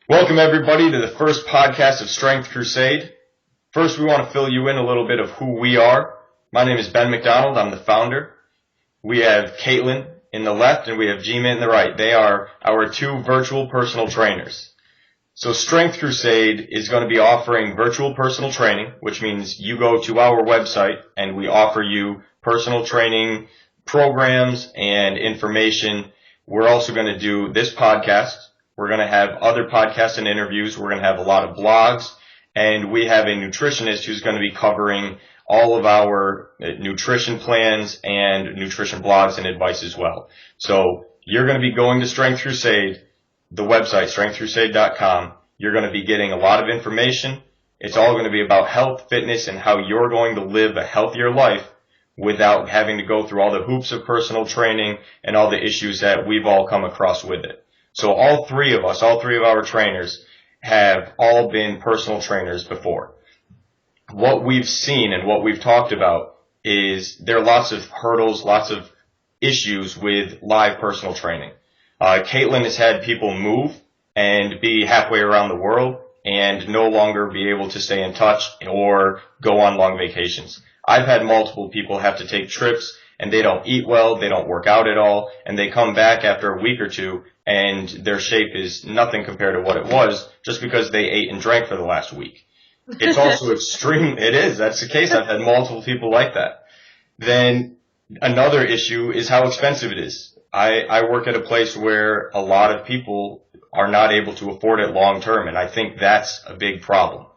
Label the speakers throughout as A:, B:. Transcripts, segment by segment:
A: Welcome, everybody, to the first podcast of Strength Crusade. First, we want to fill you in a little bit of who we are. My name is Ben McDonald. I'm the founder. We have Caitlin in the left, and we have Jyima in the right. They are our two virtual personal trainers. So Strength Crusade is going to be offering virtual personal training, which means you go to our website, and we offer you personal training programs and information. We're also going to do this podcast. We're going to have other podcasts and interviews. We're going to have a lot of blogs, and we have a nutritionist who's going to be covering all of our nutrition plans and nutrition blogs and advice as well. So you're going to be going to Strength Crusade, the website, strengthcrusade.com. You're going to be getting a lot of information. It's all going to be about health, fitness, and how you're going to live a healthier life without having to go through all the hoops of personal training and all the issues that we've all come across with it. So all three of our trainers have all been personal trainers before. What we've seen and what we've talked about is there are lots of hurdles, lots of issues with live personal training. Caitlin has had people move and be halfway around the world and no longer be able to stay in touch or go on long vacations. I've had multiple people have to take trips and they don't eat well, they don't work out at all, and they come back after a week or two and their shape is nothing compared to what it was just because they ate and drank for the last week. It's also extreme. It is. That's the case. I've had multiple people like that. Then another issue is how expensive it is. I work at a place where a lot of people are not able to afford it long term, and I think that's a big problem.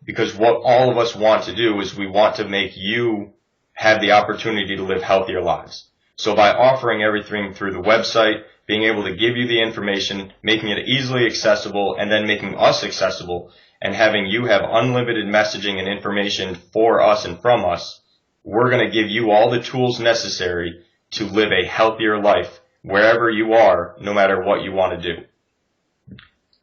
A: Because what all of us want to do is we want to make you have the opportunity to live healthier lives. So by offering everything through the website, being able to give you the information, making it easily accessible, and then making us accessible, and having you have unlimited messaging and information for us and from us, we're going to give you all the tools necessary to live a healthier life wherever you are, no matter what you want to do.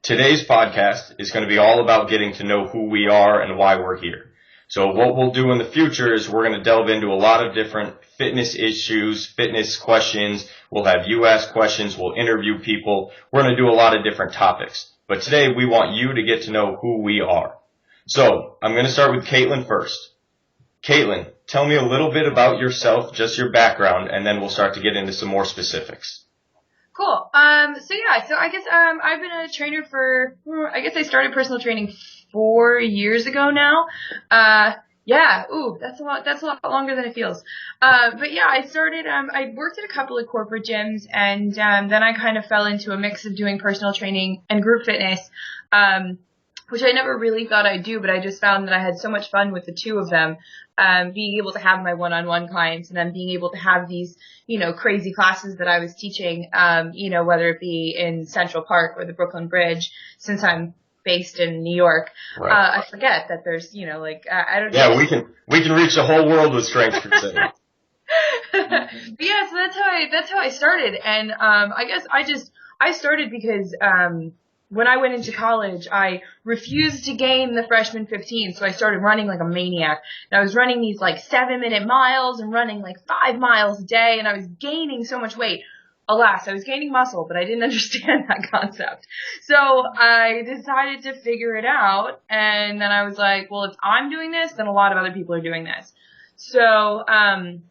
A: Today's podcast is going to be all about getting to know who we are and why we're here. So what we'll do in the future is we're going to delve into a lot of different fitness issues, fitness questions. We'll have you ask questions. We'll interview people. We're going to do a lot of different topics. But today we want you to get to know who we are. So I'm going to start with Caitlin first. Caitlin, tell me a little bit about yourself, just your background, and then we'll start to get into some more specifics.
B: Cool. So I guess I've been a trainer for I started personal training 4 years ago now. That's a lot longer than it feels. I started I worked at a couple of corporate gyms, and then I kind of fell into a mix of doing personal training and group fitness, which I never really thought I'd do, but I just found that I had so much fun with the two of them, being able to have my one-on-one clients and then being able to have these, crazy classes that I was teaching, whether it be in Central Park or the Brooklyn Bridge, since I'm based in New York. Right. I forget that there's, I don't know.
A: Yeah, we can reach the whole world with Strength Crusade.
B: So that's how I started. And, I started because, when I went into college, I refused to gain the freshman 15, so I started running like a maniac. And I was running these 7-minute miles and running 5 miles a day, and I was gaining so much weight. Alas, I was gaining muscle, but I didn't understand that concept. So I decided to figure it out, and then I was like, well, if I'm doing this, then a lot of other people are doing this. Then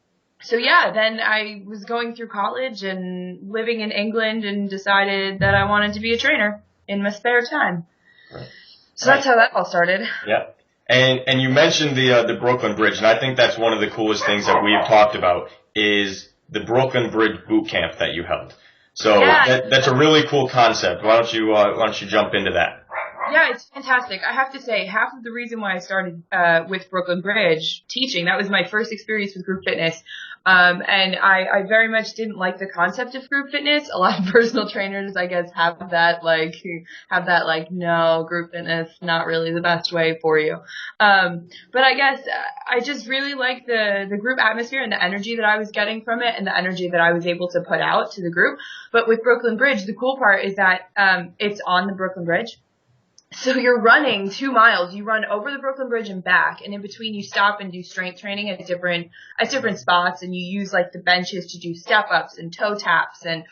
B: I was going through college and living in England and decided that I wanted to be a trainer in my spare time. Right. So that's how that all started.
A: Yeah. And you mentioned the Brooklyn Bridge, and I think that's one of the coolest things that we've talked about is the Brooklyn Bridge boot camp that you held. So that's a really cool concept. Why don't you jump into that?
B: Yeah, it's fantastic. I have to say, half of the reason why I started with Brooklyn Bridge teaching, that was my first experience with group fitness. And I very much didn't like the concept of group fitness. A lot of personal trainers, I guess, have that, no, group fitness, not really the best way for you. But I guess I just really like the group atmosphere and the energy that I was getting from it and the energy that I was able to put out to the group. But with Brooklyn Bridge, the cool part is that, it's on the Brooklyn Bridge. So you're running 2 miles. You run over the Brooklyn Bridge and back, and in between you stop and do strength training at different spots, and you use like the benches to do step ups and toe taps, and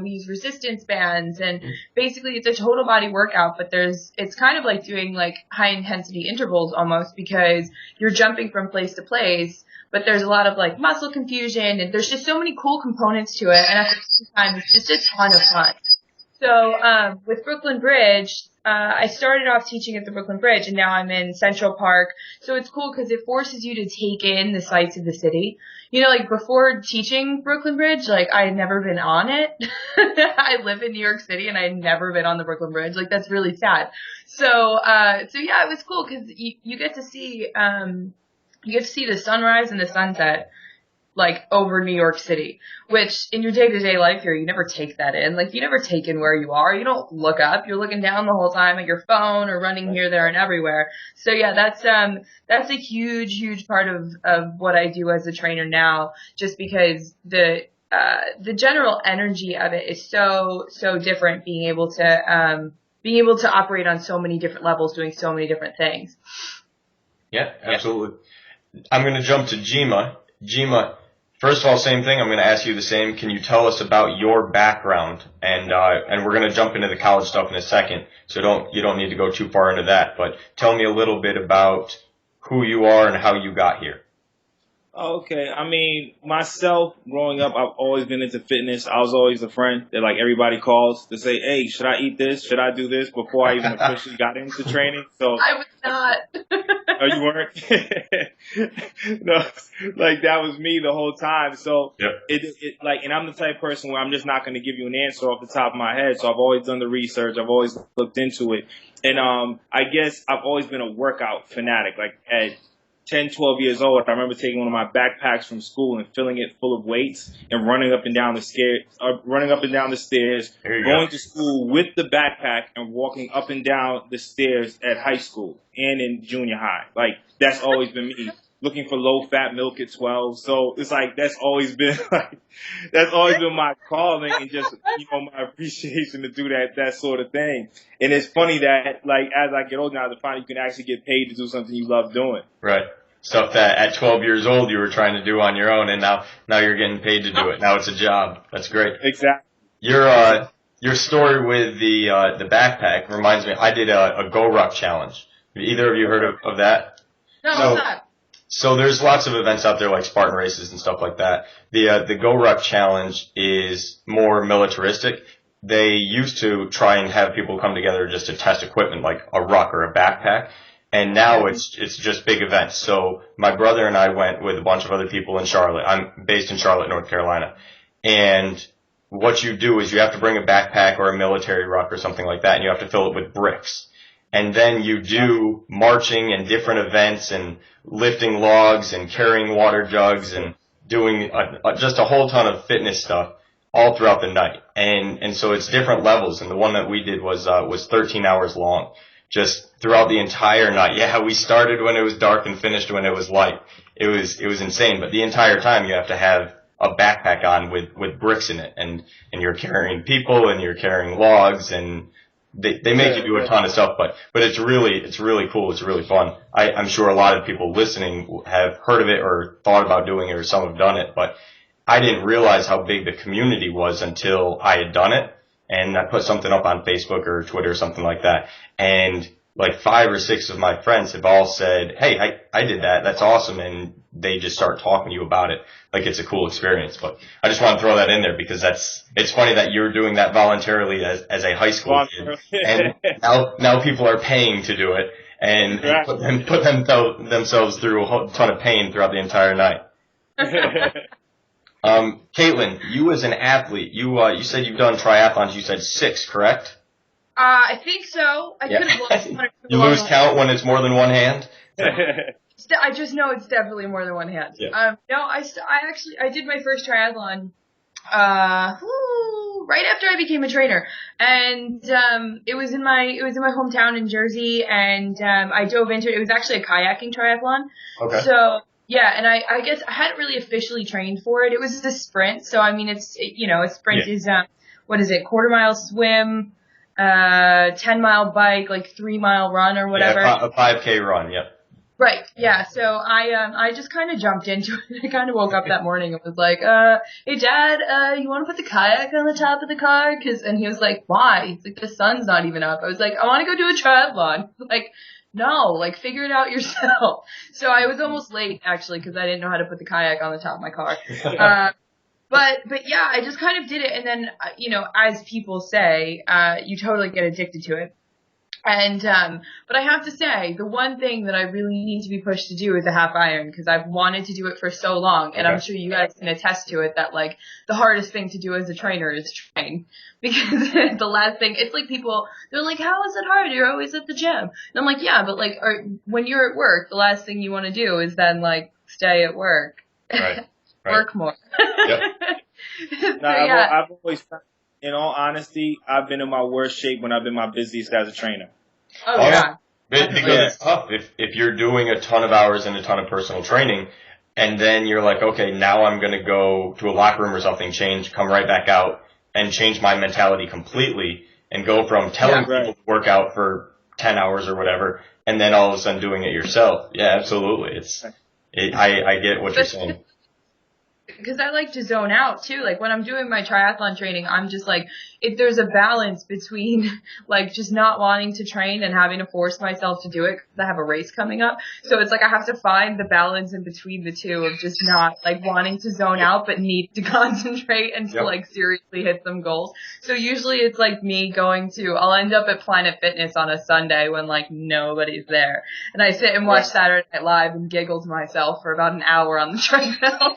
B: use resistance bands, and basically it's a total body workout. But it's kind of like doing like high intensity intervals almost, because you're jumping from place to place. But there's a lot of like muscle confusion, and there's just so many cool components to it, and at the same time it's just a ton of fun. So with Brooklyn Bridge, I started off teaching at the Brooklyn Bridge, and now I'm in Central Park. So it's cool because it forces you to take in the sights of the city. You know, like before teaching Brooklyn Bridge, like I had never been on it. I live in New York City, and I had never been on the Brooklyn Bridge. Like that's really sad. So yeah, it was cool because you get to see the sunrise and the sunset, like over New York City, which in your day-to-day life here, you never take that in. Like you never take in where you are. You don't look up. You're looking down the whole time at your phone or running here, there, and everywhere. So yeah, that's a huge part of what I do as a trainer now, just because the general energy of it is so different, being able to operate on so many different levels, doing so many different things.
A: Yeah, absolutely. I'm going to jump to Jyima. Jyima, first of all, same thing. I'm going to ask you the same. Can you tell us about your background? And we're going to jump into the college stuff in a second, so you don't need to go too far into that. But tell me a little bit about who you are and how you got here.
C: Okay, I mean, myself, growing up, I've always been into fitness. I was always a friend that, like, everybody calls to say, hey, should I eat this? Should I do this? Before I even officially got into training. So
B: I was not.
C: Oh, you weren't? No, like, that was me the whole time. So,
A: yep.
C: And I'm the type of person where I'm just not going to give you an answer off the top of my head. So I've always done the research. I've always looked into it. And I guess I've always been a workout fanatic. Like, at 10, 12 years old, I remember taking one of my backpacks from school and filling it full of weights and running up and down the stairs, going to school with the backpack and walking up and down the stairs at high school and in junior high. Like, that's always been me. Looking for low-fat milk at 12. So it's like that's always been my calling, and just, my appreciation to do that sort of thing. And it's funny that, like, as I get older now, to find you can actually get paid to do something you love doing.
A: Right. Stuff that at 12 years old you were trying to do on your own, and now you're getting paid to do it. Now it's a job. That's great.
C: Exactly.
A: Your story with the backpack reminds me. I did a Go Ruck challenge. Have either of you heard of that?
B: No, what's that?
A: So there's lots of events out there like Spartan races and stuff like that. The Go Ruck challenge is more militaristic. They used to try and have people come together just to test equipment like a ruck or a backpack. And now it's just big events. So my brother and I went with a bunch of other people in Charlotte. I'm based in Charlotte, North Carolina. And what you do is you have to bring a backpack or a military ruck or something like that, and you have to fill it with bricks. And then you do marching and different events and lifting logs and carrying water jugs and doing just a whole ton of fitness stuff all throughout the night. And so it's different levels. And the one that we did was 13 hours long, just throughout the entire night. Yeah, we started when it was dark and finished when it was light. It was insane. But the entire time you have to have a backpack on with bricks in it, and you're carrying people and you're carrying logs, and they make you do a ton of stuff, but it's really cool. It's really fun. I'm sure a lot of people listening have heard of it or thought about doing it, or some have done it, but I didn't realize how big the community was until I had done it, and I put something up on Facebook or Twitter or something like that, and like 5 or 6 of my friends have all said, hey, I did that. That's awesome. And they just start talking to you about it. Like, it's a cool experience. But I just want to throw that in there because it's funny that you're doing that voluntarily as a high school kid. And now people are paying to do it and put themselves through a whole ton of pain throughout the entire night. Caitlin, you as an athlete, you said you've done triathlons. You said 6, correct?
B: I think so. I could have lost one.
A: You lose count when it's more than one hand?
B: I just know it's definitely more than one hand.
A: Yeah.
B: No, I did my first triathlon, right after I became a trainer. And, it was in my hometown in Jersey, and, I dove into it. It was actually a kayaking triathlon.
A: Okay.
B: So, yeah, and I guess I hadn't really officially trained for it. It was a sprint. So, I mean, a sprint is, what is it, quarter mile swim, 10-mile bike, like 3-mile run or whatever.
A: Yeah, a 5K run. Yep.
B: Right. Yeah. So I just kind of jumped into it. I kind of woke up that morning and was like, hey Dad, you want to put the kayak on the top of the car? And he was like, why? He's like, the sun's not even up. I was like, I want to go do a triathlon. Like, no, like figure it out yourself. So I was almost late actually because I didn't know how to put the kayak on the top of my car. But yeah, I just kind of did it. And then, as people say, you totally get addicted to it. And, but I have to say, the one thing that I really need to be pushed to do is a half iron because I've wanted to do it for so long. And I'm sure you guys can attest to it that like the hardest thing to do as a trainer is train because the last thing, it's like people, they're like, how is it hard? You're always at the gym. And I'm like, yeah, but like, when you're at work, the last thing you want to do is then like stay at work,
A: Right.
B: work more.
A: Yep.
C: No, I've always, in all honesty, I've been in my worst shape when I've been my busiest as a trainer.
B: Oh yeah.
A: Because it's tough if you're doing a ton of hours and a ton of personal training, and then you're like, okay, now I'm going to go to a locker room or something, come right back out, and change my mentality completely, and go from telling people to work out for 10 hours or whatever, and then all of a sudden doing it yourself. Yeah, absolutely. I get what you're saying.
B: Because I like to zone out too. Like when I'm doing my triathlon training, I'm just like, if there's a balance between like just not wanting to train and having to force myself to do it because I have a race coming up. So it's like I have to find the balance in between the two of just not like wanting to zone out but need to concentrate and to like seriously hit some goals. So usually it's like me I'll end up at Planet Fitness on a Sunday when like nobody's there. And I sit and watch Saturday Night Live and giggle to myself for about an hour on the treadmill.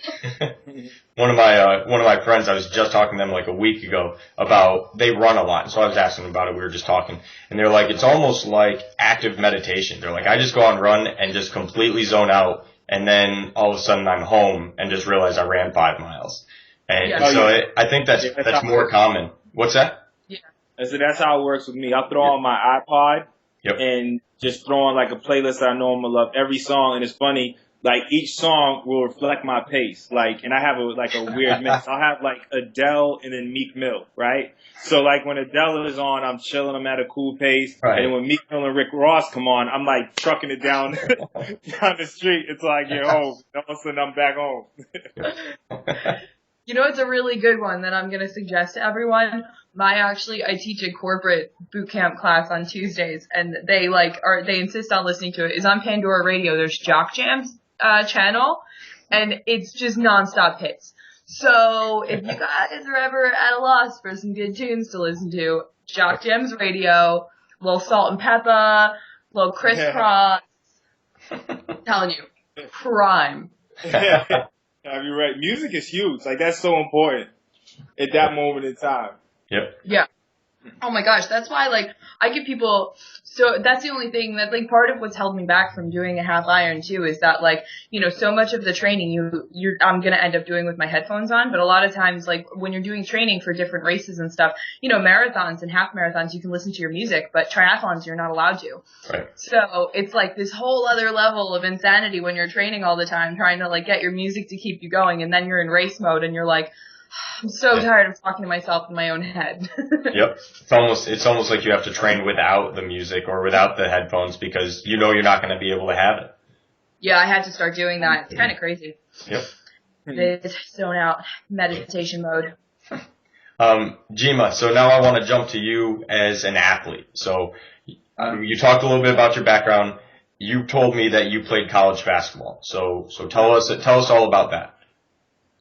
A: One of my friends, I was just talking to them like a week ago about, they run a lot. So I was asking them about it. We were just talking and they're like, it's almost like active meditation. They're like, I just go on run and just completely zone out. And then all of a sudden I'm home and just realize I ran 5 miles. And I think that's more common. What's that?
B: Yeah.
C: So that's how it works with me. I'll throw on my iPod and just throw on like a playlist that I know I'm going to love every song. And it's funny. Like each song will reflect my pace. Like, and I have a weird mix. I'll have like Adele and then Meek Mill, right? So like when Adele is on, I'm chilling, I'm at a cool pace. Right. And then when Meek Mill and Rick Ross come on, I'm like trucking it down the street. It's like you're home. All of a sudden I'm back home.
B: You know, it's a really good one that I'm going to suggest to everyone. I teach a corporate boot camp class on Tuesdays and they insist on listening to it. It's on Pandora Radio. There's Jock Jams channel and it's just nonstop hits. So if you guys are ever at a loss for some good tunes to listen to, Jock Jams Radio, little Salt and Pepper, little Crisscross, telling you, prime.
C: Yeah, you're right. Music is huge. Like that's so important at that moment in time.
A: Yep.
B: Yeah. Oh my gosh, that's why I give people, so that's the only thing that part of what's held me back from doing a half iron too is that so much of the training I'm going to end up doing with my headphones on, but a lot of times when you're doing training for different races and stuff, marathons and half marathons you can listen to your music, but triathlons you're not allowed to.
A: Right.
B: So it's like this whole other level of insanity when you're training all the time trying to get your music to keep you going and then you're in race mode and you're like, I'm so tired of talking to myself in my own head.
A: Yep. It's almost like you have to train without the music or without the headphones because you're not going to be able to have it.
B: Yeah, I had to start doing that. It's kind of crazy.
A: Yep.
B: It's zone out meditation mode.
A: Jyima, so now I want to jump to you as an athlete. So you talked a little bit about your background. You told me that you played college basketball. So tell us all about that.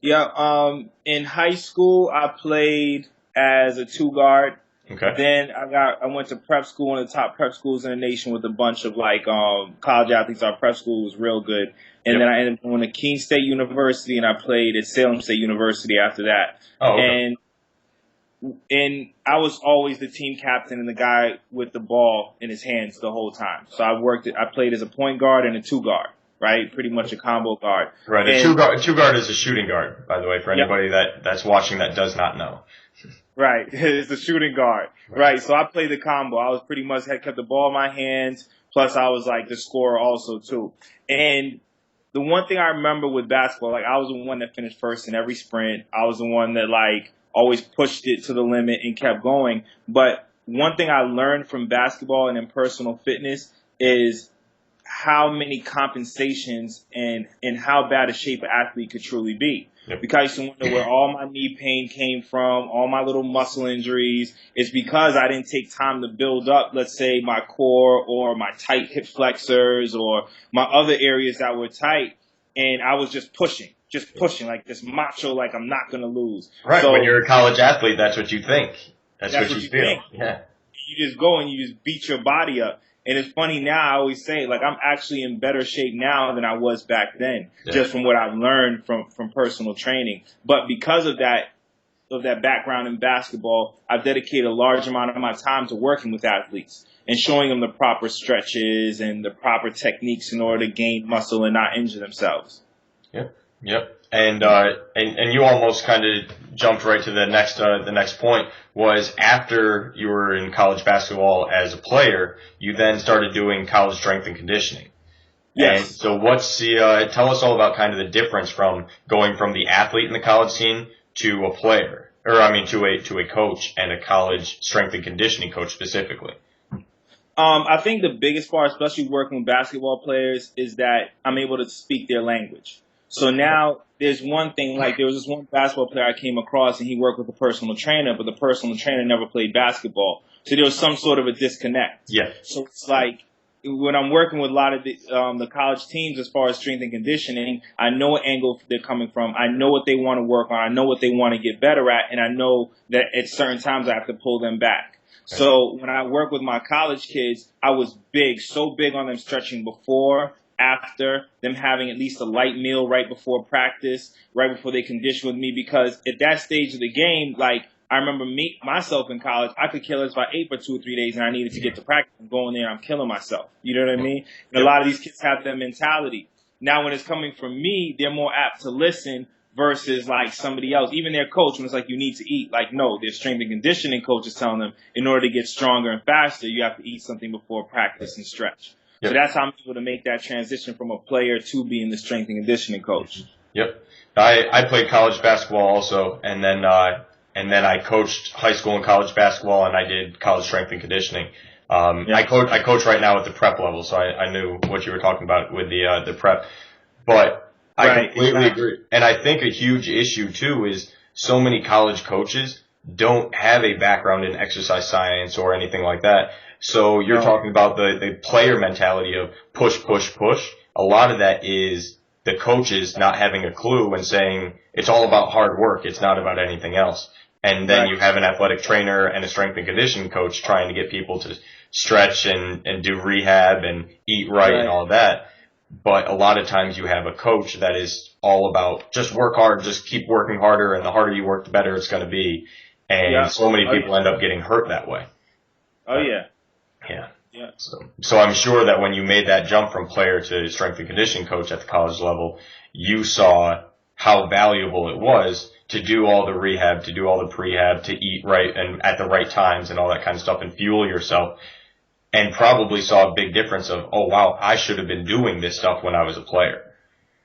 C: Yeah, in high school, I played as a 2-guard.
A: Okay.
C: Then I went to prep school, one of the top prep schools in the nation with a bunch of college athletes. Our prep school was real good. And then I ended up going to Keene State University and I played at Salem State University after that.
A: Oh, okay.
C: And I was always the team captain and the guy with the ball in his hands the whole time. So I played as a point guard and a 2-guard. Right, pretty much a combo guard.
A: Right, a two guard is a shooting guard, by the way, for anybody that's watching that does not know.
C: Right, it's the shooting guard. Right, so I played the combo. I was pretty much had kept the ball in my hands. Plus, I was the scorer also too. And the one thing I remember with basketball, I was the one that finished first in every sprint. I was the one that always pushed it to the limit and kept going. But one thing I learned from basketball and in personal fitness is how many compensations and how bad a shape an athlete could truly be.
A: Yep.
C: Because I used to wonder where all my knee pain came from, all my little muscle injuries. It's because I didn't take time to build up, let's say, my core or my tight hip flexors or my other areas that were tight. And I was just pushing like this macho, like I'm not going to lose.
A: Right.
C: So,
A: when you're a college athlete, that's what you think. That's what you feel.
C: think.
A: Yeah.
C: You just go and you just beat your body up. And it's funny now, I always say, like, I'm actually in better shape now than I was back then, just from what I've learned from personal training. But because of that background in basketball, I've dedicated a large amount of my time to working with athletes and showing them the proper stretches and the proper techniques in order to gain muscle and not injure themselves.
A: Yep. And you almost kind of jumped right to the next point was after you were in college basketball as a player, you then started doing college strength and conditioning.
C: Yes.
A: And so tell us all about kind of the difference from going from the athlete in the college scene to a player, to a coach and a college strength and conditioning coach specifically.
C: I think the biggest part, especially working with basketball players, is that I'm able to speak their language. So now there's one thing, like there was this one basketball player I came across and he worked with a personal trainer, but the personal trainer never played basketball. So there was some sort of a disconnect.
A: Yeah.
C: So it's like when I'm working with a lot of the college teams as far as strength and conditioning, I know what angle they're coming from. I know what they want to work on. I know what they want to get better at. And I know that at certain times I have to pull them back. So when I work with my college kids, I was so big on them stretching before, after, them having at least a light meal right before practice, right before they condition with me, because at that stage of the game, like I remember myself in college, I could kill if I ate for 2 or 3 days and I needed to get to practice. I'm going there, I'm killing myself. You know what I mean? And a lot of these kids have that mentality. Now when it's coming from me, they're more apt to listen versus like somebody else, even their coach, when it's like you need to eat. Like, no, their strength and conditioning coach is telling them in order to get stronger and faster, you have to eat something before practice and stretch. Yep. So that's how I'm able to make that transition from a player to being the strength and conditioning coach.
A: Yep. I played college basketball also, and then I coached high school and college basketball, and I did college strength and conditioning. I coach right now at the prep level, so I knew what you were talking about with the prep. But I completely agree. And I think a huge issue too is so many college coaches don't have a background in exercise science or anything like that. So you're talking about the player mentality of push, push, push. A lot of that is the coaches not having a clue and saying it's all about hard work. It's not about anything else. And then you have an athletic trainer and a strength and conditioning coach trying to get people to stretch and do rehab and eat right and all that. But a lot of times you have a coach that is all about just work hard, just keep working harder, and the harder you work, the better it's going to be. And so many people end up getting hurt that way. Yeah. So I'm sure that when you made that jump from player to strength and conditioning coach at the college level, you saw how valuable it was to do all the rehab, to do all the prehab, to eat right and at the right times and all that kind of stuff and fuel yourself. And probably saw a big difference of, oh wow, I should have been doing this stuff when I was a player.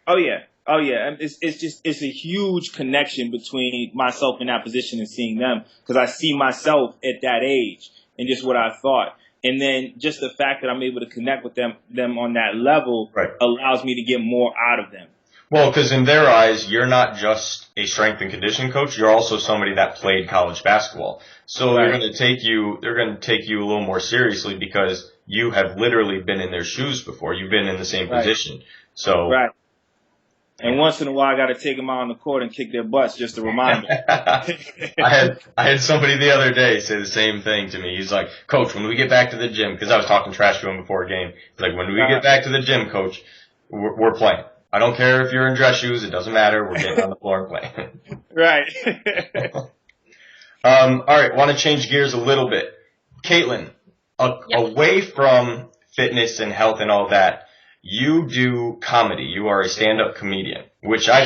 C: Oh yeah. And it's a huge connection between myself in that position and seeing them, because I see myself at that age and just what I thought. And then just the fact that I'm able to connect with them on that level allows me to get more out of them.
A: Well, because in their eyes, you're not just a strength and conditioning coach. You're also somebody that played college basketball. So they're going to take you a little more seriously because you have literally been in their shoes before. You've been in the same position. So. Right.
C: And once in a while, I got to take them out on the court and kick their butts just to remind them.
A: I had somebody the other day say the same thing to me. He's like, Coach, when we get back to the gym, because I was talking trash to him before a game. He's like, when we get back to the gym, Coach, we're playing. I don't care if you're in dress shoes. It doesn't matter. We're getting on the floor and playing.
C: Right.
A: All right. Want to change gears a little bit. Caitlin, away from fitness and health and all that, you do comedy. You are a stand-up comedian, which I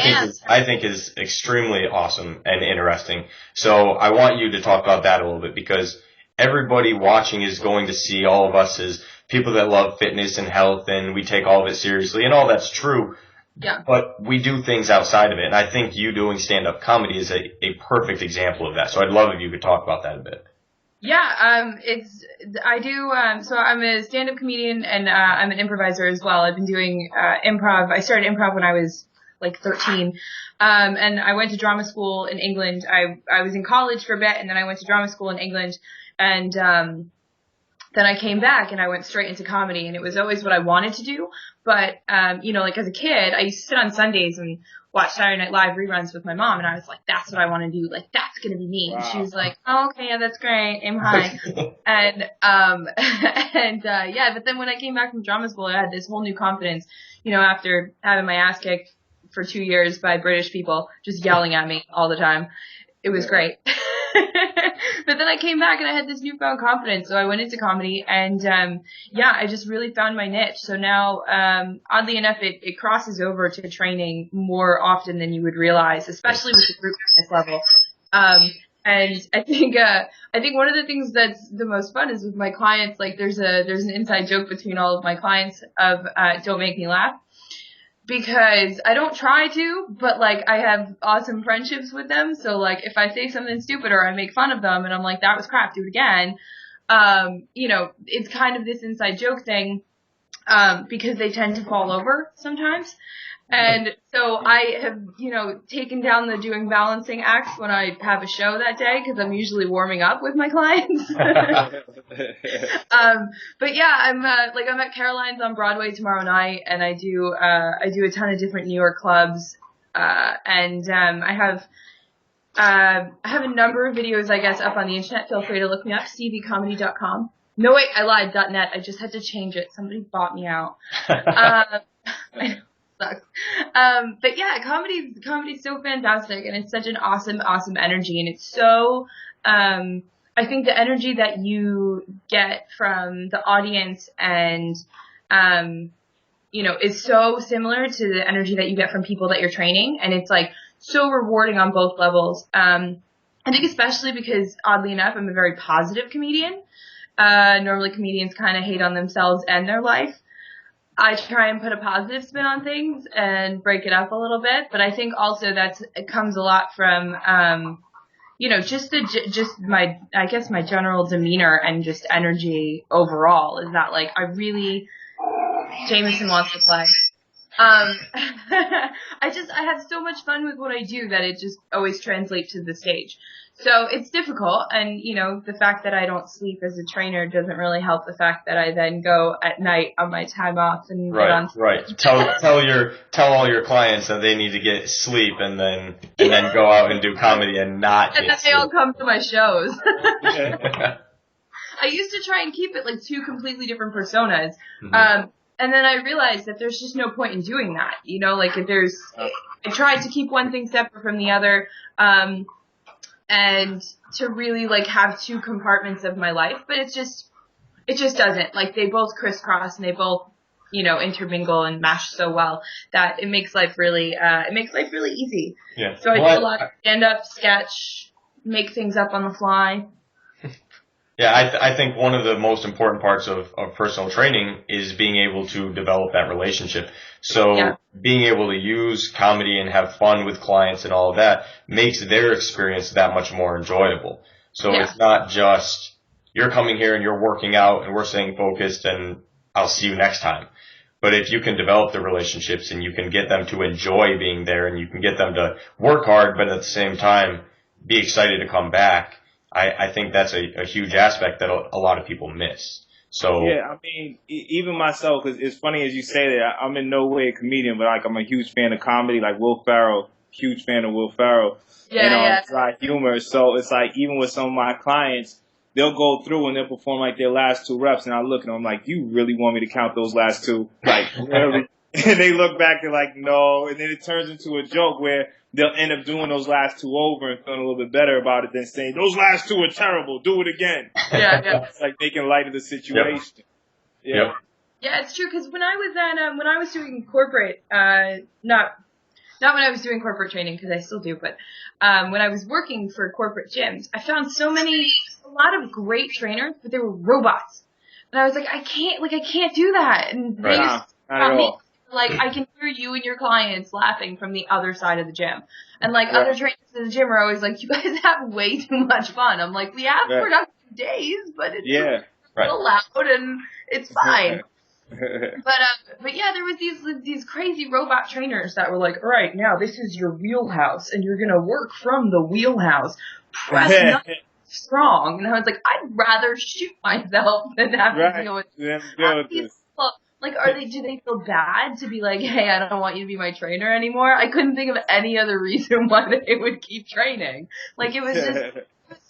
A: think is extremely awesome and interesting. So I want you to talk about that a little bit, because everybody watching is going to see all of us as people that love fitness and health, and we take all of it seriously, and all that's true.
B: Yeah.
A: But we do things outside of it, and I think you doing stand-up comedy is a perfect example of that. So I'd love if you could talk about that a bit.
B: Yeah, I do, so I'm a stand-up comedian and, I'm an improviser as well. I've been doing, improv. I started improv when I was like 13. And I went to drama school in England. I was in college for a bit and then I went to drama school in England and, then I came back and I went straight into comedy and it was always what I wanted to do. But, like as a kid, I used to sit on Sundays and watch Saturday Night Live reruns with my mom and I was like, that's what I want to do. Like, that's going to be me. Wow. And she was like, oh, okay, yeah, that's great. Aim high. And, but then when I came back from drama school, I had this whole new confidence, after having my ass kicked for 2 years by British people just yelling at me all the time. It was great. But then I came back and I had this newfound confidence. So I went into comedy and, I just really found my niche. So now, oddly enough, it crosses over to training more often than you would realize, especially with the group fitness level. And I think one of the things that's the most fun is with my clients, like there's an inside joke between all of my clients of, don't make me laugh. Because I don't try to, but like I have awesome friendships with them. So like if I say something stupid or I make fun of them and I'm like, that was crap, do it again. It's kind of this inside joke thing, because they tend to fall over sometimes. And so I have, taken down the doing balancing acts when I have a show that day because I'm usually warming up with my clients. But yeah, I'm at Caroline's on Broadway tomorrow night and I do a ton of different New York clubs. I have a number of videos, I guess, up on the internet. Feel free to look me up, cvcomedy.com. No, wait, I lied, .net. I just had to change it. Somebody bought me out. Sucks. But yeah, comedy's so fantastic and it's such an awesome energy and it's so, I think the energy that you get from the audience and, is so similar to the energy that you get from people that you're training and it's like so rewarding on both levels. I think especially because oddly enough, I'm a very positive comedian. Normally comedians kind of hate on themselves and their life. I try and put a positive spin on things and break it up a little bit, but I think also it comes a lot from, my general demeanor and just energy overall is that like Jameson wants to play. I have so much fun with what I do that it just always translates to the stage. So it's difficult and, the fact that I don't sleep as a trainer doesn't really help the fact that I then go at night on my time off and get on.
A: Right. Tell all your clients that they need to get sleep and then go out and do comedy and not
B: and
A: get
B: then they all
A: sleep.
B: come to my shows. I used to try and keep it like two completely different personas. Mm-hmm. And then I realized that there's just no point in doing that. I tried to keep one thing separate from the other. And to really like have two compartments of my life, but it just doesn't. Like they both crisscross and they both, intermingle and mash so well that it makes life really easy.
A: Yeah.
B: So I do a lot of stand up, sketch, make things up on the fly.
A: Yeah, I think one of the most important parts of personal training is being able to develop that relationship. So being able to use comedy and have fun with clients and all of that makes their experience that much more enjoyable. So it's not just you're coming here and you're working out and we're staying focused and I'll see you next time. But if you can develop the relationships and you can get them to enjoy being there and you can get them to work hard but at the same time be excited to come back, I think that's a huge aspect that a lot of people miss. So
C: yeah, I mean, even myself, cause it's funny as you say that. I'm in no way a comedian, but like I'm a huge fan of comedy. Like Will Ferrell, huge fan of Will Ferrell. Dry humor. So it's like even with some of my clients, they'll go through and they'll perform like their last 2 reps, and I look and I'm like, you really want me to count those last 2? Like really? And they look back, they're like, no. And then it turns into a joke where they'll end up doing those last 2 over and feeling a little bit better about it than saying, those last 2 are terrible, do it again.
B: Yeah.
C: It's like making light of the situation.
A: Yep.
B: Yeah, it's true, because when I was doing corporate, not when I was doing corporate training, because I still do, but when I was working for corporate gyms, I found a lot of great trainers, but they were robots. And I was like, I can't do that. And they used to tell me, like, I can hear you and your clients laughing from the other side of the gym. And, like, other trainers in the gym are always like, you guys have way too much fun. I'm like, we have productive days, but it's
C: Yeah.
B: a little loud and it's fine. But yeah, there was these crazy robot trainers that were like, all right, now this is your wheelhouse, and you're gonna work from the wheelhouse. Press nothing strong, and I was like, I'd rather shoot myself than have to deal with these people. Like, do they feel bad to be like, hey, I don't want you to be my trainer anymore? I couldn't think of any other reason why they would keep training. Like, it was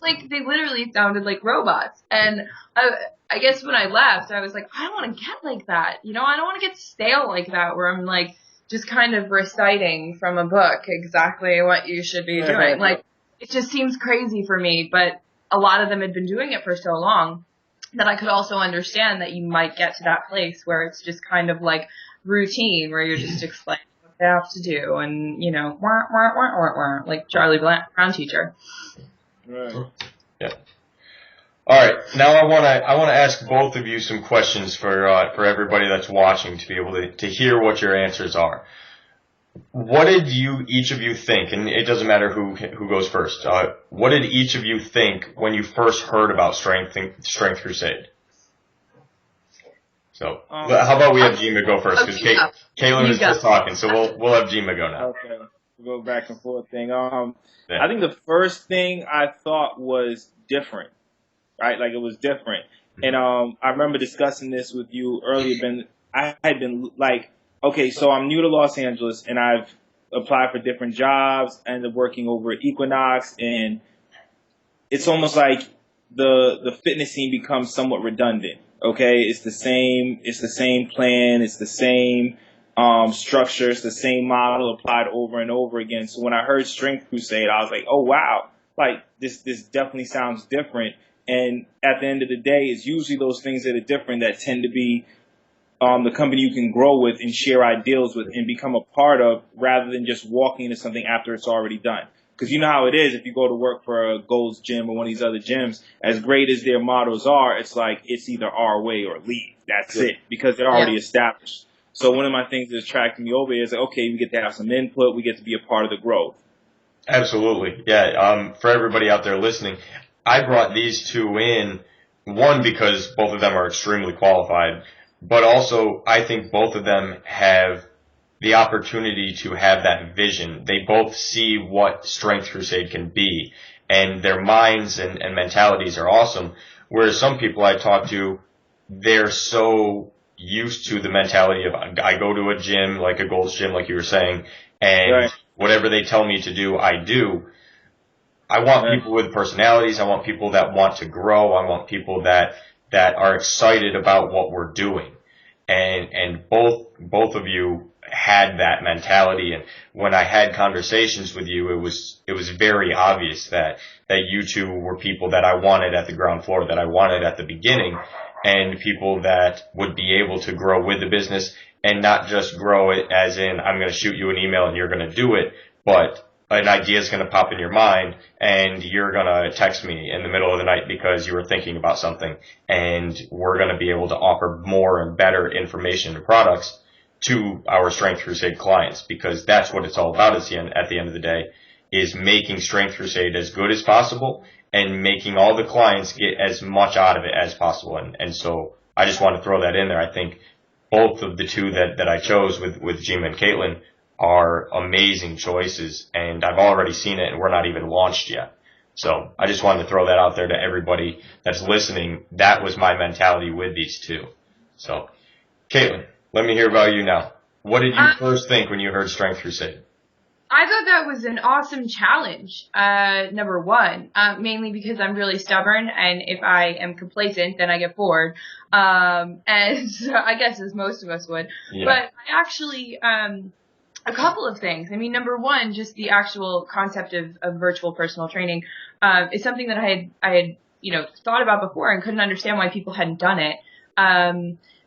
B: like they literally sounded like robots. And I guess when I left, I was like, I don't want to get like that. You know, I don't want to get stale like that where I'm like just kind of reciting from a book exactly what you should be doing. Like, it just seems crazy for me, but a lot of them had been doing it for so long that I could also understand that you might get to that place where it's just kind of like routine, where you're just explaining what they have to do, and, you know, like Charlie Brown teacher.
C: Right.
A: Yeah. All right. Now I want to ask both of you some questions for everybody that's watching to be able to hear what your answers are. What did each of you think, and it doesn't matter who goes first, what did each of you think when you first heard about Strength Crusade? So, how about we have Jyima go first, because Caitlin was just talking, so we'll have Jyima go now.
C: Okay, we'll go back and forth thing. I think the first thing I thought was different, right? Like, it was different. And I remember discussing this with you earlier, Ben. I had been like, okay, so I'm new to Los Angeles, and I've applied for different jobs, ended up working over at Equinox, and it's almost like the fitness scene becomes somewhat redundant. Okay, it's the same plan, it's the same structure, it's the same model applied over and over again. So when I heard Strength Crusade, I was like, oh wow, like this definitely sounds different. And at the end of the day, it's usually those things that are different that tend to be the company you can grow with and share ideals with and become a part of, rather than just walking into something after it's already done. Because you know how it is, if you go to work for a Gold's Gym or one of these other gyms, as great as their mottos are, it's like it's either our way or leave. That's it, because they're already established. So one of my things that attracted me over here is like, okay, we get to have some input, we get to be a part of the growth.
A: Absolutely. Yeah. For everybody out there listening, I brought these two in, one, because both of them are extremely qualified, but also I think both of them have the opportunity to have that vision. They both see what Strength Crusade can be, and their minds and mentalities are awesome. Whereas some people I talk to, they're so used to the mentality of, I go to a gym, like a Gold's Gym, like you were saying, and whatever they tell me to do, I do. I want people with personalities. I want people that want to grow. I want people that are excited about what we're doing. And both of you had that mentality. And when I had conversations with you, it was very obvious that you two were people that I wanted at the ground floor, that I wanted at the beginning, and people that would be able to grow with the business, and not just grow it as in, I'm going to shoot you an email and you're going to do it, but an idea is going to pop in your mind and you're going to text me in the middle of the night because you were thinking about something, and we're going to be able to offer more and better information and products to our Strength Crusade clients, because that's what it's all about at the end of the day, is making Strength Crusade as good as possible and making all the clients get as much out of it as possible. And so I just want to throw that in there. I think both of the two that I chose with Jyima and Caitlin are amazing choices, and I've already seen it, and we're not even launched yet. So I just wanted to throw that out there to everybody that's listening. That was my mentality with these two. So, Caitlin, let me hear about you now. What did you first think when you heard Strength Crusade?
B: I thought that was an awesome challenge, number one, mainly because I'm really stubborn, and if I am complacent, then I get bored, and so I guess as most of us would. Yeah. But I actually, a couple of things. I mean, number one, just the actual concept of virtual personal training, is something that I had, thought about before and couldn't understand why people hadn't done it.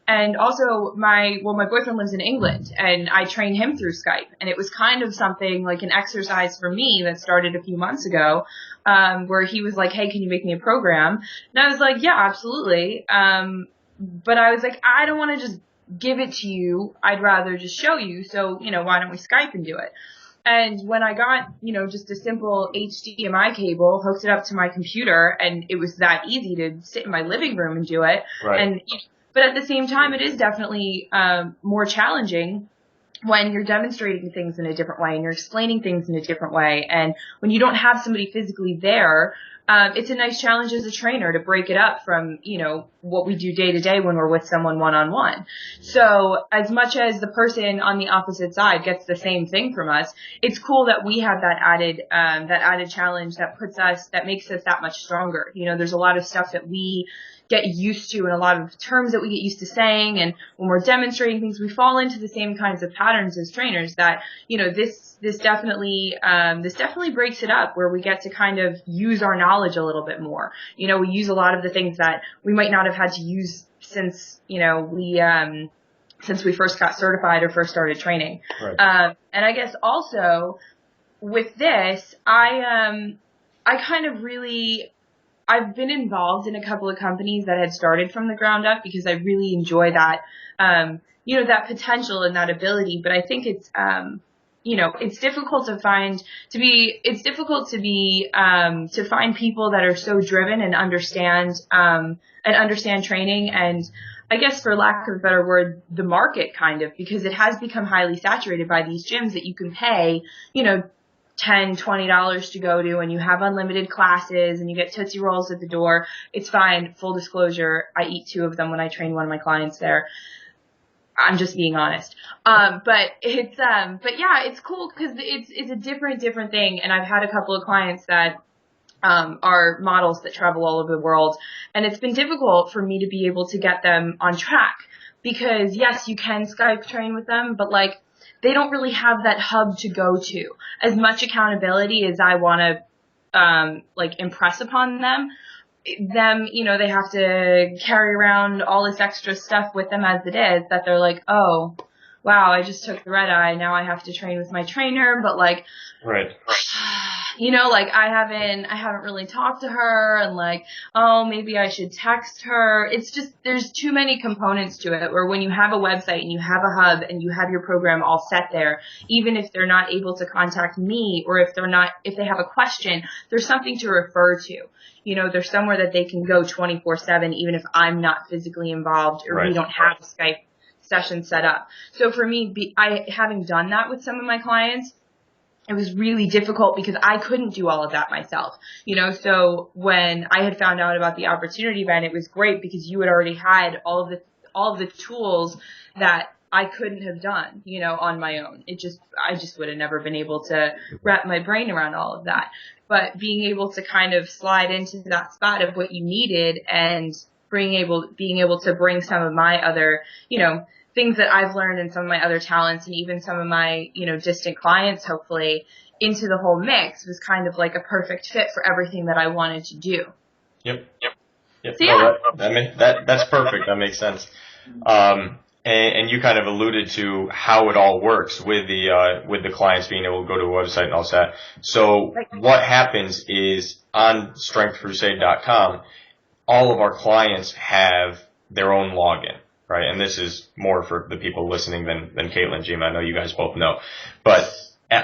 B: And also my boyfriend lives in England, and I train him through Skype, and it was kind of something like an exercise for me that started a few months ago, where he was like, hey, can you make me a program? And I was like, yeah, absolutely. But I was like, I don't want to just give it to you. I'd rather just show you. So, why don't we Skype and do it? And when I got, just a simple HDMI cable, hooked it up to my computer, and it was that easy to sit in my living room and do it.
A: Right.
B: But at the same time, it is definitely more challenging when you're demonstrating things in a different way and you're explaining things in a different way. And when you don't have somebody physically there, it's a nice challenge as a trainer to break it up from, what we do day to day when we're with someone one-on-one. So as much as the person on the opposite side gets the same thing from us, it's cool that we have that added challenge that makes us that much stronger. There's a lot of stuff that we get used to and a lot of terms that we get used to saying, and when we're demonstrating things, we fall into the same kinds of patterns as trainers that, this definitely breaks it up, where we get to kind of use our knowledge a little bit more. We use a lot of the things that we might not have had to use since we first got certified or first started training.
A: Right.
B: And I guess also with this, I've been involved in a couple of companies that had started from the ground up because I really enjoy that, that potential and that ability. But I think it's difficult to find people that are so driven and understand training, and I guess, for lack of a better word, the market kind of, because it has become highly saturated by these gyms that you can pay, $10, $20 to go to, and you have unlimited classes and you get Tootsie Rolls at the door. It's fine. Full disclosure, I eat 2 of them when I train one of my clients there. I'm just being honest. But yeah, it's cool because it's a different thing. And I've had a couple of clients that are models that travel all over the world, and it's been difficult for me to be able to get them on track because yes, you can Skype train with them, but they don't really have that hub to go to. As much accountability as I want to, impress upon them, they have to carry around all this extra stuff with them as it is, that they're like, oh, wow, I just took the red eye. Now I have to train with my trainer, but
A: right.
B: I haven't really talked to her, and oh, maybe I should text her. It's just, there's too many components to it, where when you have a website and you have a hub and you have your program all set there, even if they're not able to contact me, or if they have a question, there's something to refer to. There's somewhere that they can go 24/7, even if I'm not physically involved or
A: right.
B: We don't have a Skype session set up. So for me, having done that with some of my clients, it was really difficult because I couldn't do all of that myself, so when I had found out about the opportunity, Ben, it was great because you had already had all of the tools that I couldn't have done, on my own. I just would have never been able to wrap my brain around all of that. But being able to kind of slide into that spot of what you needed and being able to bring some of my other, things that I've learned and some of my other talents and even some of my, distant clients, hopefully, into the whole mix was kind of like a perfect fit for everything that I wanted to do.
A: Yep.
B: So, yeah.
A: That's perfect. That makes sense. And you kind of alluded to how it all works with the clients being able to go to a website and all that. So what happens is on strengthcrusade.com, all of our clients have their own login, right? And this is more for the people listening than Caitlin, Jyima. I know you guys both know, but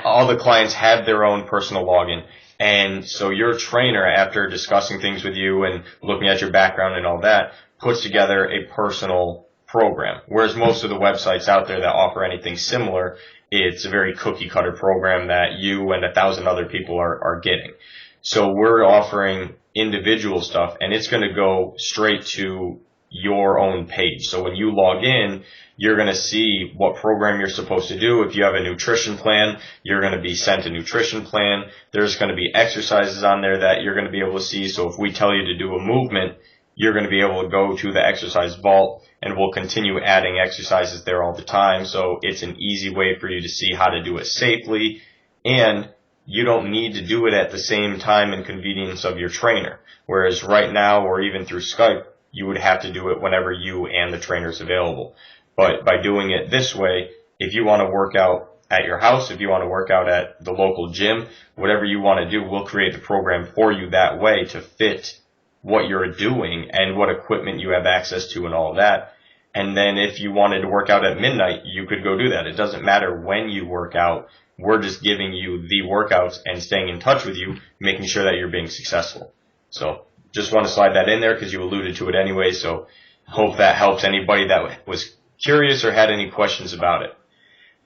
A: all the clients have their own personal login. And so your trainer, after discussing things with you and looking at your background and all that, puts together a personal program. Whereas most of the websites out there that offer anything similar, it's a very cookie cutter program that you and 1,000 other people are getting. So we're offering individual stuff, and it's going to go straight to your own page. So when you log in, you're going to see what program you're supposed to do. If you have a nutrition plan, you're going to be sent a nutrition plan. There's going to be exercises on there that you're going to be able to see. So if we tell you to do a movement, you're going to be able to go to the exercise vault, and we'll continue adding exercises there all the time. So it's an easy way for you to see how to do it safely, and you don't need to do it at the same time and convenience of your trainer. Whereas right now, or even through Skype, you would have to do it whenever you and the trainer is available. But by doing it this way, if you want to work out at your house, if you want to work out at the local gym, whatever you want to do, we'll create the program for you that way to fit what you're doing and what equipment you have access to and all that. And then if you wanted to work out at midnight, you could go do that. It doesn't matter when you work out. We're just giving you the workouts and staying in touch with you, making sure that you're being successful. So just want to slide that in there because you alluded to it anyway. So hope that helps anybody that was curious or had any questions about it.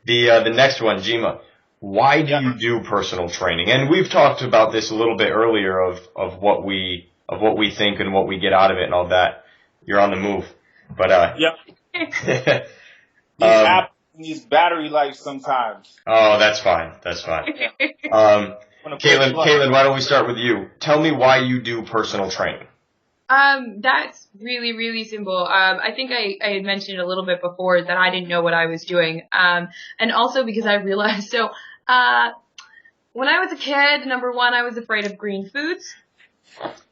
A: The next one, Jyima, why do you do personal training? And we've talked about this a little bit earlier of what we think and what we get out of it and all that. You're on the move. But
C: these battery life sometimes.
A: Oh, that's fine. That's fine. Caitlin, why don't we start with you? Tell me why you do personal training.
B: That's really, really simple. I think I had mentioned a little bit before that I didn't know what I was doing. And also because I realized, when I was a kid, number one, I was afraid of green foods.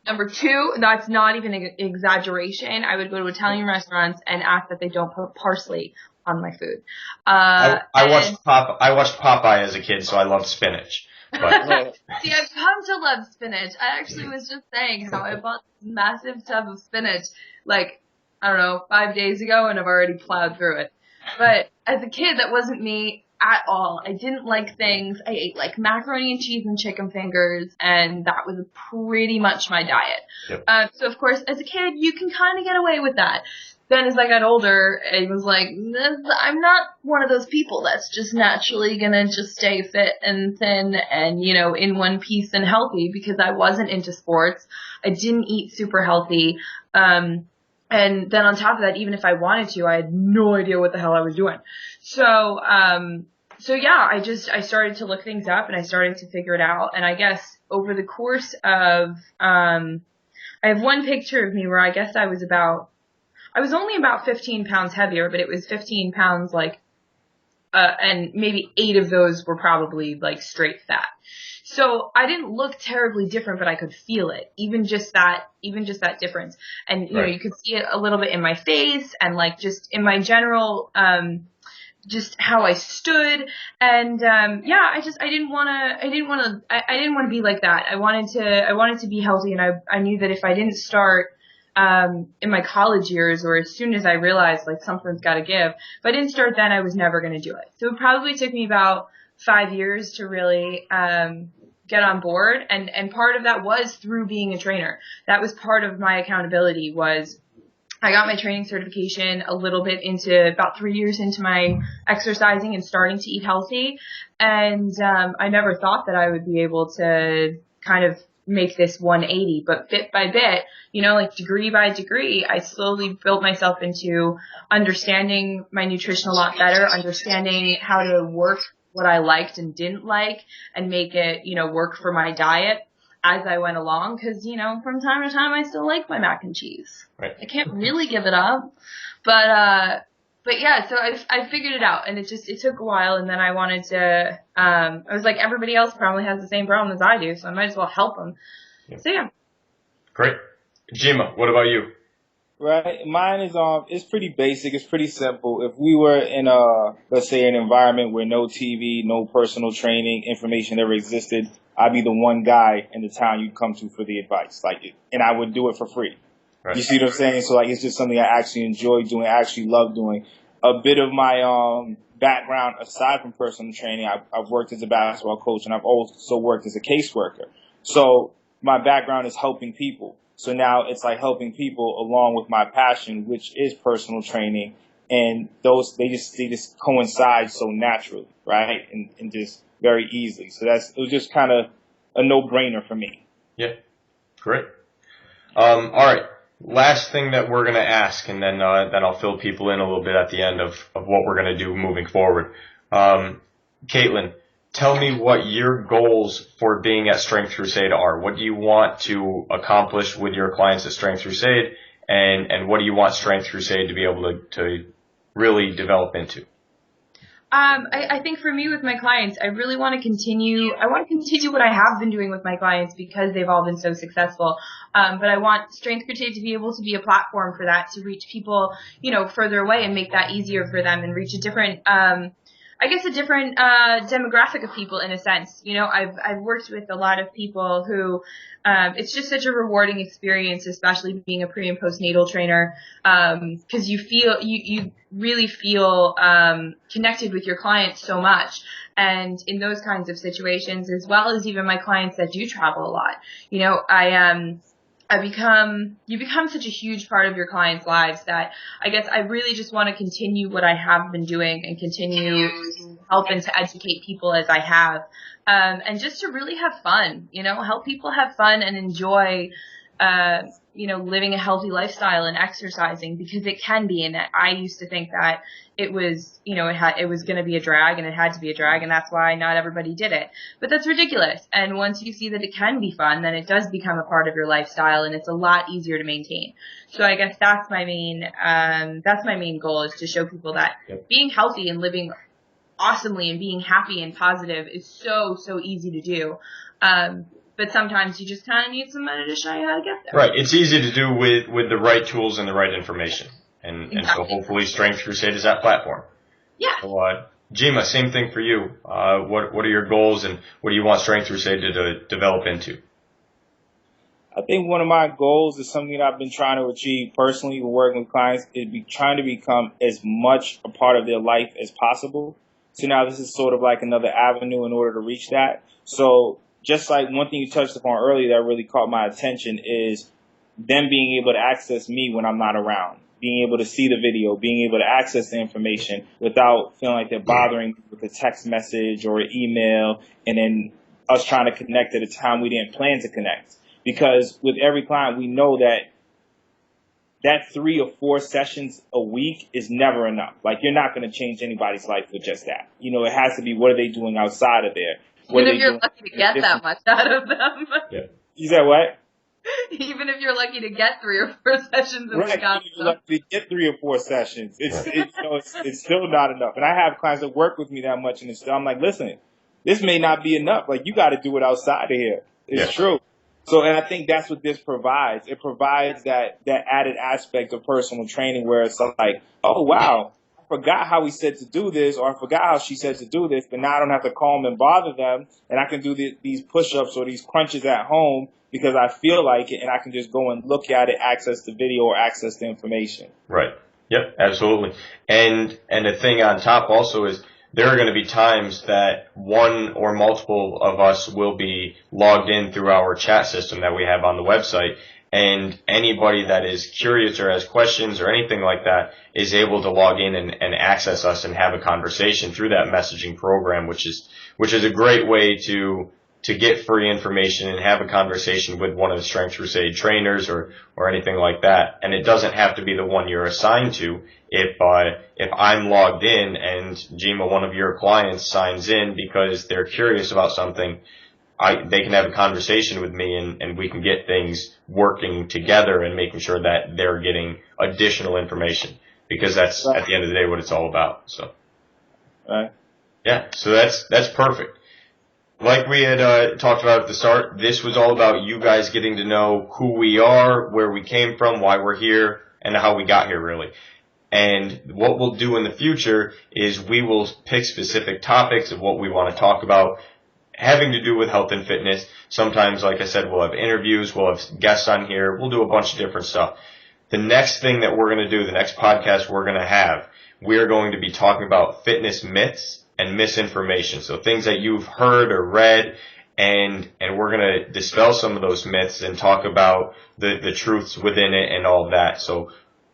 B: Number two, that's not even an exaggeration. I would go to Italian restaurants and ask that they don't put parsley on my food.
A: I watched Popeye as a kid, so I loved spinach. But
B: See, I've come to love spinach. I actually was just saying how I bought this massive tub of spinach, 5 days ago, and I've already plowed through it. But as a kid, that wasn't me at all. I didn't like things. I ate macaroni and cheese and chicken fingers, and that was pretty much my diet.
A: Yep.
B: So of course, as a kid, you can kind of get away with that. Then as I got older, I was like, I'm not one of those people that's just naturally gonna just stay fit and thin and, in one piece and healthy, because I wasn't into sports. I didn't eat super healthy. And then on top of that, even if I wanted to, I had no idea what the hell I was doing. So yeah, I started to look things up and I started to figure it out. And I guess over the course of, I have one picture of me where I guess I was only about 15 pounds heavier, but it was 15 pounds and maybe 8 of those were probably straight fat. So I didn't look terribly different, but I could feel it, even just that difference. And,
A: right.
B: You could see it a little bit in my face and just in my general, just how I stood. And, I didn't want to be like that. I wanted to be healthy. And I knew that if I didn't start, in my college years, or as soon as I realized something's got to give, if I didn't start then, I was never going to do it. So it probably took me about 5 years to really get on board, and part of that was through being a trainer. That was part of my accountability. Was I got my training certification a little bit into about 3 years into my exercising and starting to eat healthy, and I never thought that I would be able to kind of make this 180, but bit by bit, degree by degree, I slowly built myself into understanding my nutrition a lot better, understanding how to work what I liked and didn't like, and make it, work for my diet as I went along. Cause, from time to time, I still like my mac and cheese.
A: Right.
B: I can't really give it up, but yeah, so I figured it out, and it took a while, and then I wanted to, I was like, everybody else probably has the same problem as I do, so I might as well help them. Yep. So yeah.
A: Great. Jyima, what about you?
C: Right. Mine is, it's pretty basic. It's pretty simple. If we were in let's say an environment where no TV, no personal training, information ever existed, I'd be the one guy in the town you'd come to for the advice. And I would do it for free. Right. You see what I'm saying? So it's just something I actually enjoy doing, I actually love doing. A bit of my background aside from personal training, I've worked as a basketball coach, and I've also worked as a caseworker. So my background is helping people. So now it's helping people along with my passion, which is personal training, and they just coincide so naturally, right? And just very easily. So it was just kind of a no-brainer for me.
A: Yeah. Great. All right. Last thing that we're going to ask, and then I'll fill people in a little bit at the end of what we're going to do moving forward. Caitlin, tell me what your goals for being at Strength Crusade are. What do you want to accomplish with your clients at Strength Crusade, and what do you want Strength Crusade to be able to really develop into?
B: I think for me with my clients, I really want to continue. I want to continue what I have been doing with my clients because they've all been so successful. But I want Strength Crusade to be able to be a platform for that, to reach people, further away and make that easier for them, and reach a different, I guess, a different demographic of people in a sense. You know, I've worked with a lot of people who it's just such a rewarding experience, especially being a pre and postnatal trainer, because you really feel connected with your clients so much. And in those kinds of situations, as well as even my clients that do travel a lot, you know, you become such a huge part of your clients' lives that I guess I really just want to continue what I have been doing and continue helping to educate people as I have. And just to really have fun, you know, help people have fun and enjoy, you know, living a healthy lifestyle and exercising, because it can be. And I used to think that it was, you know, it was going to be a drag and it had to be a drag, and that's why not everybody did it. But that's ridiculous. And once you see that it can be fun, then it does become a part of your lifestyle, and it's a lot easier to maintain. So I guess that's my main goal, is to show people that being healthy and living awesomely and being happy and positive is so easy to do. But sometimes you just kind of need somebody to show you how to get there.
A: Right. It's easy to do with the right tools and the right information. And so hopefully Strength Crusade is that platform.
B: Yeah.
A: So, Jyima, same thing for you. What are your goals, and what do you want Strength Crusade to develop into?
C: I think one of my goals is something that I've been trying to achieve personally with working with clients, is trying to become as much a part of their life as possible. So now this is sort of like another avenue in order to reach that. So just like one thing you touched upon earlier that really caught my attention is them being able to access me when I'm not around, being able to see the video, being able to access the information without feeling like they're bothering me with a text message or an email, and then us trying to connect at a time we didn't plan to connect. Because with every client, we know that 3 or 4 sessions a week is never enough. Like, you're not going to change anybody's life with just that. You know, it has to be, what are they doing outside of there?
B: Even if you're lucky to get that much out of them.
A: Yeah.
C: You said what?
B: Even if you're lucky to get 3 or 4 sessions a week.
C: Right, if you're lucky to get 3 or 4 sessions. It's still not enough. And I have clients that work with me that much, and I'm like, listen, this may not be enough. Like, you got to do it outside of here. It's true. So, and I think that's what this provides. It provides that added aspect of personal training where it's like, oh, wow, I forgot how he said to do this, or I forgot how she said to do this, but now I don't have to call them and bother them, and I can do these push-ups or these crunches at home because I feel like it, and I can just go and look at it, access the video, or access the information.
A: Right. Yep, absolutely. And the thing on top also is, there are going to be times that one or multiple of us will be logged in through our chat system that we have on the website, and anybody that is curious or has questions or anything like that is able to log in and access us and have a conversation through that messaging program, which is a great way to get free information and have a conversation with one of the Strength Crusade trainers or anything like that. And it doesn't have to be the one you're assigned to. If I'm logged in and Jyima, one of your clients, signs in because they're curious about something, they can have a conversation with me, and we can get things working together and making sure that they're getting additional information, because that's at the end of the day what it's all about. So, yeah, so that's perfect. Like we had talked about at the start, this was all about you guys getting to know who we are, where we came from, why we're here, and how we got here, really. And what we'll do in the future is we will pick specific topics of what we want to talk about, having to do with health and fitness. Sometimes, like I said, we'll have interviews, we'll have guests on here, we'll do a bunch of different stuff. The next thing that we're going to do, the next podcast we're going to have, we're going to be talking about fitness myths and misinformation. So things that you've heard or read, and we're going to dispel some of those myths and talk about the truths within it and all of that. So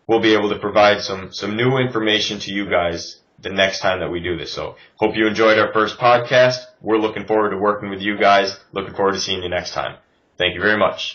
A: we'll be able to provide some new information to you guys the next time that we do this. So hope you enjoyed our first podcast. We're looking forward to working with you guys. Looking forward to seeing you next time. Thank you very much.